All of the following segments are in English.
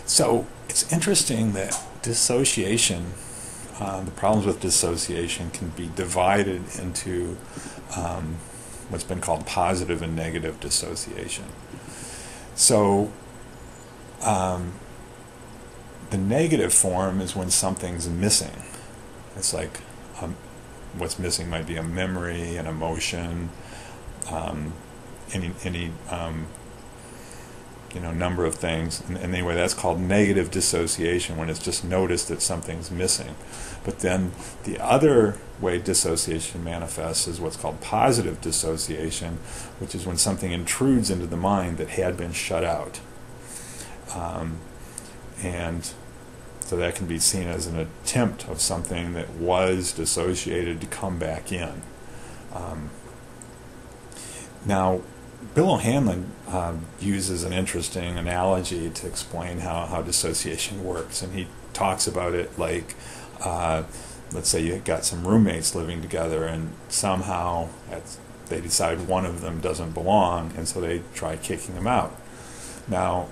So it's interesting that dissociation, the problems with dissociation can be divided into what's been called positive and negative dissociation. So the negative form is when something's missing. It's like what's missing might be a memory, an emotion, any number of things. And anyway, that's called negative dissociation, when it's just noticed that something's missing. But then the other way dissociation manifests is what's called positive dissociation, which is when something intrudes into the mind that had been shut out. And so that can be seen as an attempt of something that was dissociated to come back in. Now, Bill O'Hanlon uses an interesting analogy to explain how dissociation works, and he talks about it like, let's say you got some roommates living together, and somehow they decide one of them doesn't belong, and so they try kicking them out. Now,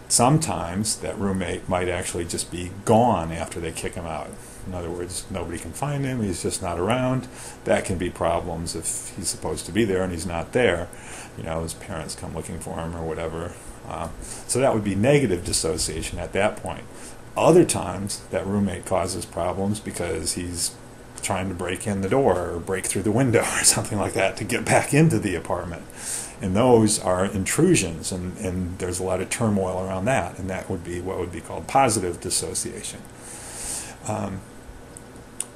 sometimes that roommate might actually just be gone after they kick him out. In other words, nobody can find him, he's just not around. That can be problems if he's supposed to be there and he's not there. His parents come looking for him or whatever. So that would be negative dissociation at that point. Other times, that roommate causes problems because he's trying to break in the door or break through the window or something like that to get back into the apartment. And those are intrusions, and there's a lot of turmoil around that, and that would be what would be called positive dissociation.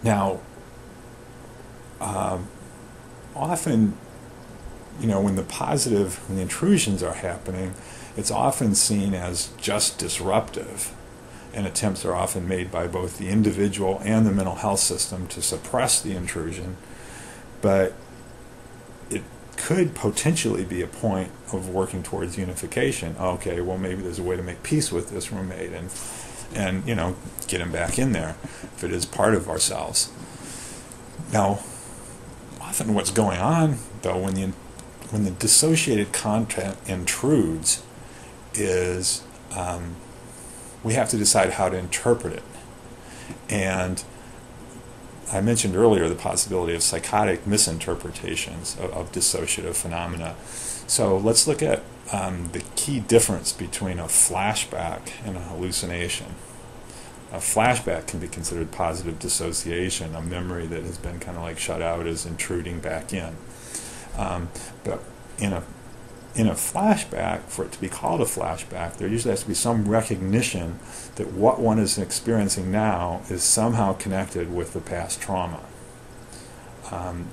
Now, often, when the intrusions are happening, it's often seen as just disruptive, and attempts are often made by both the individual and the mental health system to suppress the intrusion, but it could potentially be a point of working towards unification. Okay, well, maybe there's a way to make peace with this roommate and get him back in there if it is part of ourselves. Now, often what's going on, though, when the dissociated content intrudes is we have to decide how to interpret it. And I mentioned earlier the possibility of psychotic misinterpretations of dissociative phenomena. So let's look at the key difference between a flashback and a hallucination. A flashback can be considered positive dissociation, a memory that has been kind of like shut out is intruding back in. But in a flashback, for it to be called a flashback, there usually has to be some recognition that what one is experiencing now is somehow connected with the past trauma.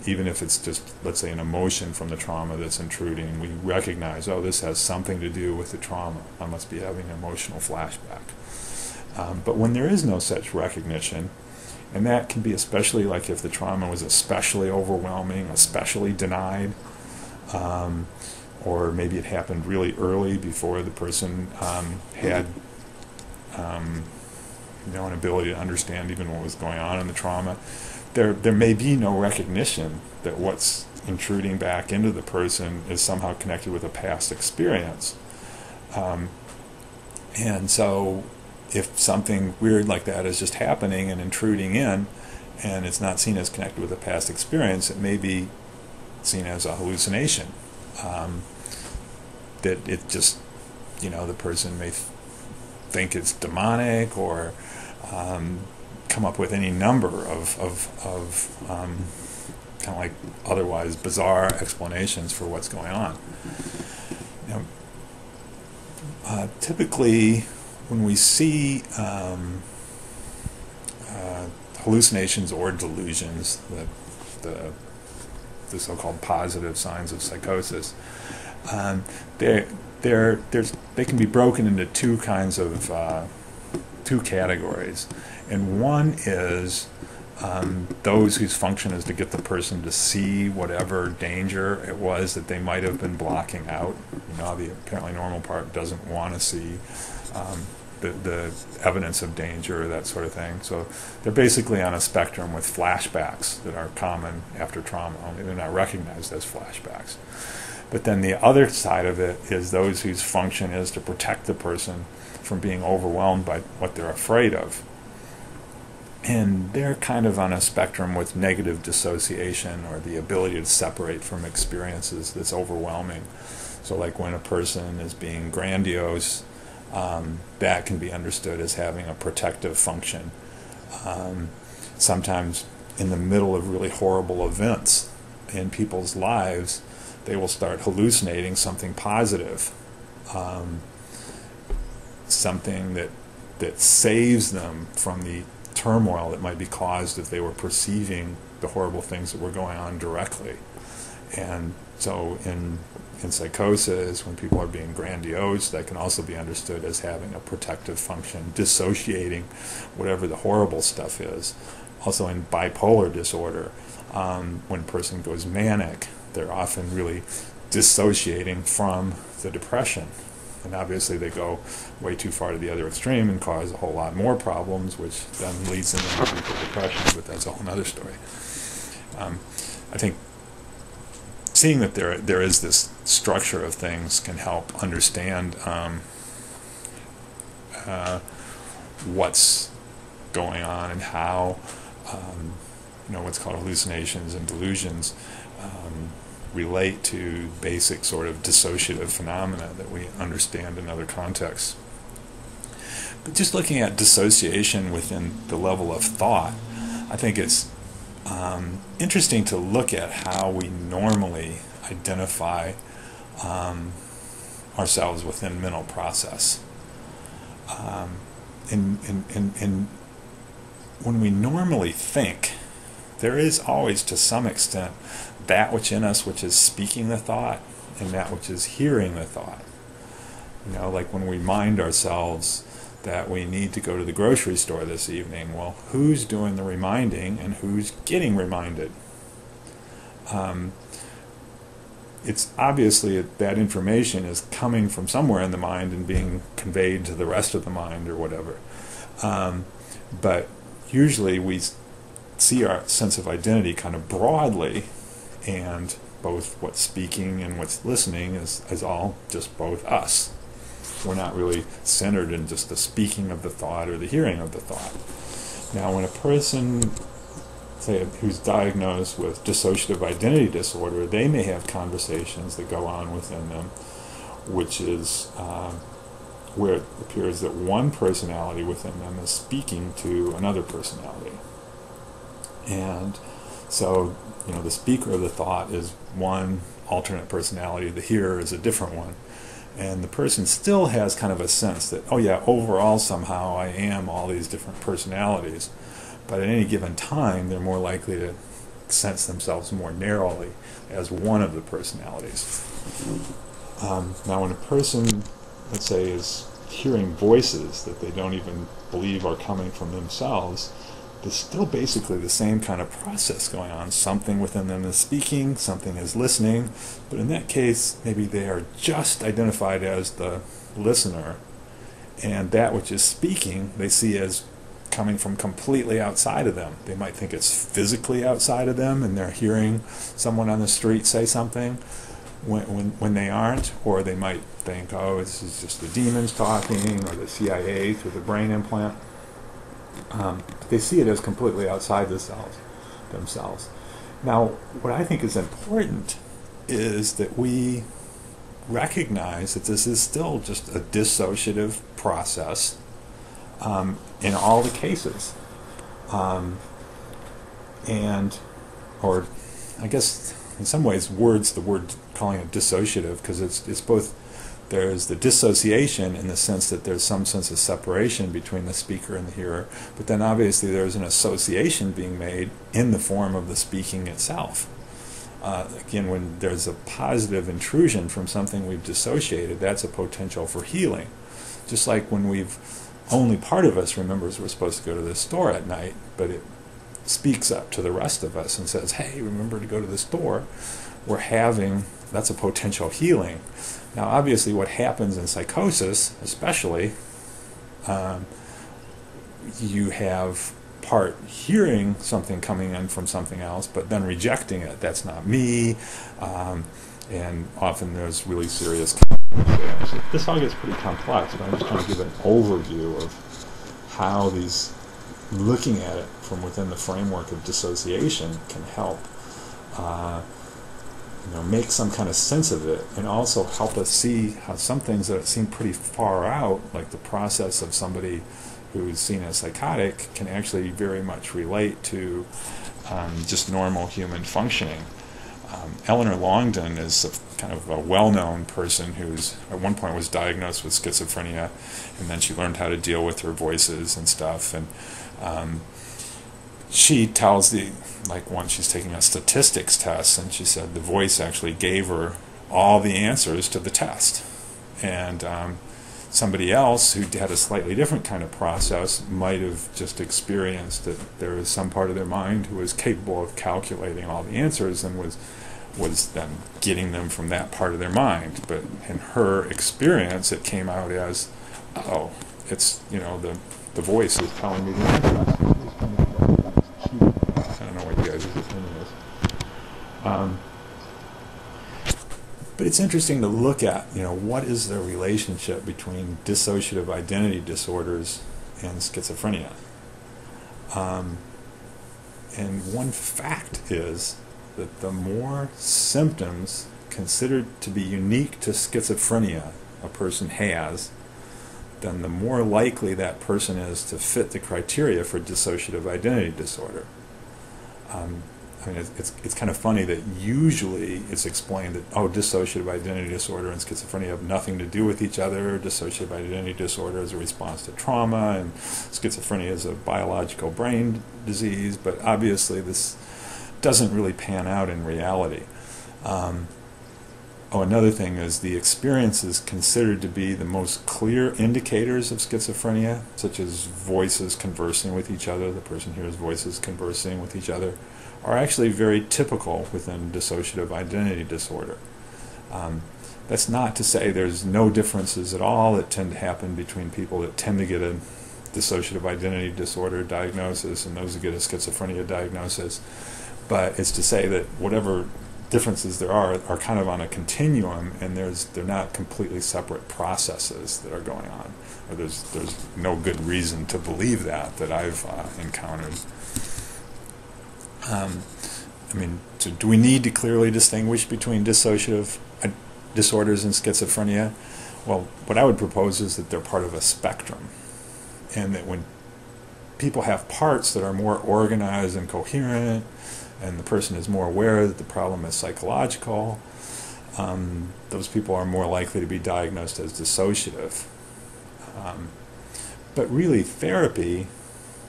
Even if it's just, let's say, an emotion from the trauma that's intruding, we recognize, oh, this has something to do with the trauma. I must be having an emotional flashback. But when there is no such recognition, and that can be especially like if the trauma was especially overwhelming, especially denied, or maybe it happened really early before the person had an ability to understand even what was going on in the trauma. There may be no recognition that what's intruding back into the person is somehow connected with a past experience. And so if something weird like that is just happening and intruding in, and it's not seen as connected with a past experience, it may be seen as a hallucination. That it just, the person may think it's demonic or come up with any number of kind of like otherwise bizarre explanations for what's going on. Typically, when we see hallucinations or delusions, the so-called positive signs of psychosis, they can be broken into two categories, and one is those whose function is to get the person to see whatever danger it was that they might have been blocking out. The apparently normal part doesn't want to see the evidence of danger, that sort of thing. So they're basically on a spectrum with flashbacks that are common after trauma, only they're not recognized as flashbacks. But then the other side of it is those whose function is to protect the person from being overwhelmed by what they're afraid of. And they're kind of on a spectrum with negative dissociation, or the ability to separate from experiences that's overwhelming. So like when a person is being grandiose, that can be understood as having a protective function. Sometimes in the middle of really horrible events in people's lives, they will start hallucinating something positive, something that saves them from the turmoil that might be caused if they were perceiving the horrible things that were going on directly. And so in psychosis, when people are being grandiose, that can also be understood as having a protective function, dissociating whatever the horrible stuff is. Also in bipolar disorder, when a person goes manic, they're often really dissociating from the depression. And obviously they go way too far to the other extreme and cause a whole lot more problems, which then leads them into deeper depression, but that's a whole other story. I think seeing that there is this structure of things can help understand what's going on and how what's called hallucinations and delusions relate to basic sort of dissociative phenomena that we understand in other contexts. But just looking at dissociation within the level of thought, I think it's interesting to look at how we normally identify ourselves within mental process. And when we normally think, there is always, to some extent, that which in us which is speaking the thought and that which is hearing the thought. Like when we remind ourselves that we need to go to the grocery store this evening, well, who's doing the reminding and who's getting reminded? It's obviously that information is coming from somewhere in the mind and being conveyed to the rest of the mind or whatever. But usually we see our sense of identity kind of broadly, and both what's speaking and what's listening is all just both us. We're not really centered in just the speaking of the thought or the hearing of the thought. Now, when a person, say, who's diagnosed with dissociative identity disorder, they may have conversations that go on within them, which is where it appears that one personality within them is speaking to another personality. And so, the speaker of the thought is one alternate personality, the hearer is a different one. And the person still has kind of a sense that, oh yeah, overall somehow I am all these different personalities. But at any given time, they're more likely to sense themselves more narrowly as one of the personalities. Now when a person, let's say, is hearing voices that they don't even believe are coming from themselves, there's still basically the same kind of process going on. Something within them is speaking, something is listening, but in that case, maybe they are just identified as the listener, and that which is speaking they see as coming from completely outside of them. They might think it's physically outside of them, and they're hearing someone on the street say something when they aren't, or they might think, oh, this is just the demons talking, or the CIA through the brain implant. They see it as completely outside themselves. Now, what I think is important is that we recognize that this is still just a dissociative process in all the cases. Or I guess in some ways the word calling it dissociative, because it's both. There's the dissociation in the sense that there's some sense of separation between the speaker and the hearer, but then obviously there's an association being made in the form of the speaking itself. Again, when there's a positive intrusion from something we've dissociated, that's a potential for healing. Just like when only part of us remembers we're supposed to go to the store at night, but it speaks up to the rest of us and says, hey, remember to go to the store. That's a potential healing. Now, obviously, what happens in psychosis, especially, you have part hearing something coming in from something else, but then rejecting it. That's not me. and often there's really serious consequences. So this all gets pretty complex, but I'm just trying to give an overview of how these, looking at it from within the framework of dissociation, can help make some kind of sense of it, and also help us see how some things that seem pretty far out, like the process of somebody who's seen as psychotic, can actually very much relate to just normal human functioning. Eleanor Longden is kind of a well-known person who's at one point was diagnosed with schizophrenia, and then she learned how to deal with her voices and stuff, and she tells once she's taking a statistics test, and she said the voice actually gave her all the answers to the test. And somebody else who had a slightly different kind of process might have just experienced that there was some part of their mind who was capable of calculating all the answers and was then getting them from that part of their mind. But in her experience, it came out as, oh, it's, the voice is telling me the answer. I don't know what you guys' opinion is. But it's interesting to look at, what is the relationship between dissociative identity disorders and schizophrenia. And one fact is that the more symptoms considered to be unique to schizophrenia a person has, then the more likely that person is to fit the criteria for dissociative identity disorder. It's kind of funny that usually it's explained that, dissociative identity disorder and schizophrenia have nothing to do with each other. Dissociative identity disorder is a response to trauma, and schizophrenia is a biological brain disease, but obviously this doesn't really pan out in reality. Another thing is the experiences considered to be the most clear indicators of schizophrenia, such as voices conversing with each other, the person hears voices conversing with each other, are actually very typical within dissociative identity disorder. That's not to say there's no differences at all that tend to happen between people that tend to get a dissociative identity disorder diagnosis and those that get a schizophrenia diagnosis, but it's to say that whatever differences there are kind of on a continuum, and they're not completely separate processes that are going on. Or there's no good reason to believe that I've encountered. So do we need to clearly distinguish between dissociative disorders and schizophrenia? Well, what I would propose is that they're part of a spectrum, and that when people have parts that are more organized and coherent, and the person is more aware that the problem is psychological, those people are more likely to be diagnosed as dissociative. But really, therapy,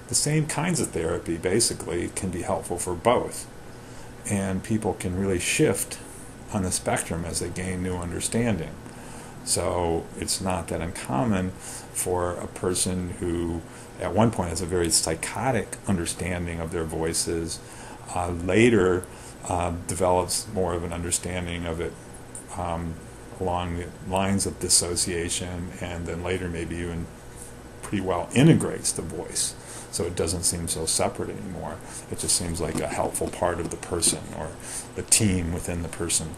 the same kinds of therapy basically, can be helpful for both. And people can really shift on the spectrum as they gain new understanding. So it's not that uncommon for a person who at one point has a very psychotic understanding of their voices, later develops more of an understanding of it along the lines of dissociation, and then later maybe even pretty well integrates the voice. So it doesn't seem so separate anymore. It just seems like a helpful part of the person or the team within the person.